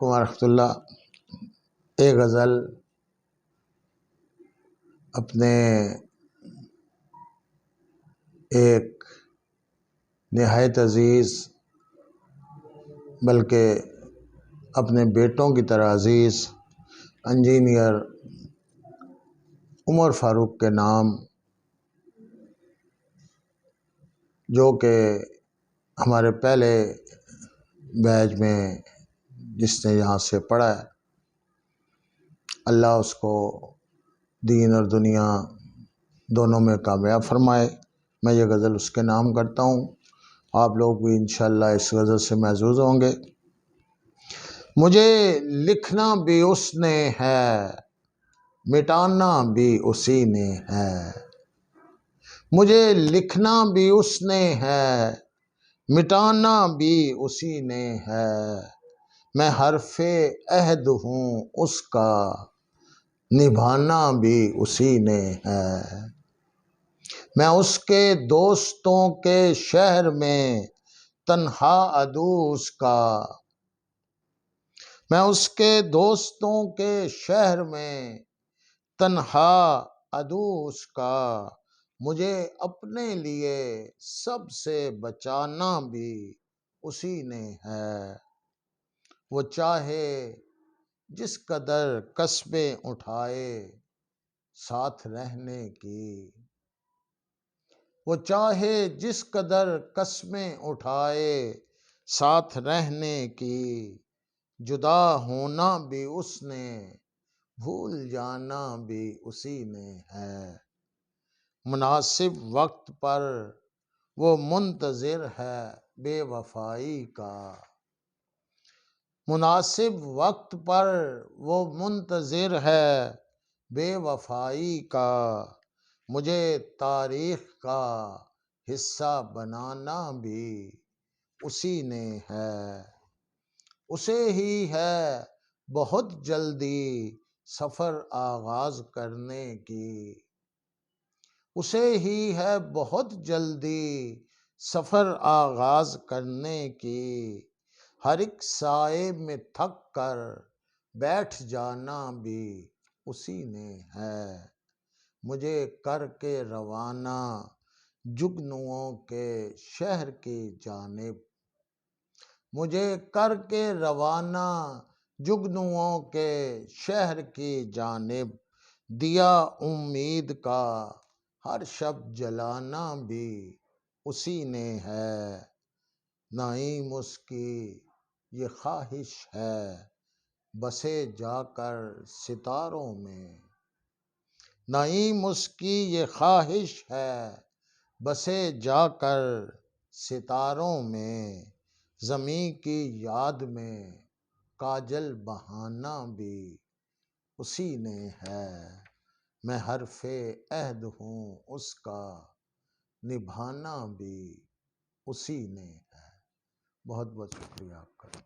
علیکم ورحمۃ اللہ۔ ایک غزل اپنے ایک نہایت عزیز بلکہ اپنے بیٹوں کی طرح عزیز انجینئر عمر فاروق کے نام، جو کہ ہمارے پہلے بیچ میں جس نے یہاں سے پڑھا ہے، اللہ اس کو دین اور دنیا دونوں میں کامیاب فرمائے۔ میں یہ غزل اس کے نام کرتا ہوں، آپ لوگ بھی انشاءاللہ اس غزل سے محظوظ ہوں گے۔ مجھے لکھنا بھی اس نے ہے، مٹانا بھی اسی نے ہے۔ مجھے لکھنا بھی اس نے ہے، مٹانا بھی اسی نے ہے۔ میں حرف عہد ہوں اس کا، نبھانا بھی اسی نے ہے۔ میں اس کے دوستوں کے شہر میں تنہا عدو اس کا، میں اس کے دوستوں کے شہر میں تنہا عدو اس کا۔ مجھے اپنے لیے سب سے بچانا بھی اسی نے ہے۔ وہ چاہے جس قدر قسمیں اٹھائے ساتھ رہنے کی، وہ چاہے جس قدر قسمیں اٹھائے ساتھ رہنے کی۔ جدا ہونا بھی اس نے، بھول جانا بھی اسی نے ہے۔ مناسب وقت پر وہ منتظر ہے بے وفائی کا، مناسب وقت پر وہ منتظر ہے بے وفائی کا۔ مجھے تاریخ کا حصہ بنانا بھی اسی نے ہے۔ اسے ہی ہے بہت جلدی سفر آغاز کرنے کی، اسے ہی ہے بہت جلدی سفر آغاز کرنے کی۔ ہر ایک سائے میں تھک کر بیٹھ جانا بھی اسی نے ہے۔ مجھے کر کے روانہ جگنوؤں کے شہر کی جانب، مجھے کر کے روانہ جگنوؤں کے شہر کی جانب۔ دیا امید کا ہر شب جلانا بھی اسی نے ہے۔ نعیم اس کی یہ خواہش ہے بسے جا کر ستاروں میں، نعیم اس کی یہ خواہش ہے بسے جا کر ستاروں میں۔ زمیں کی یاد میں کاجل بہانا بھی اسی نے ہے۔ میں حرف عہد ہوں اس کا، نبھانا بھی اسی نے ہے۔ بہت بہت شکریہ آپ کا۔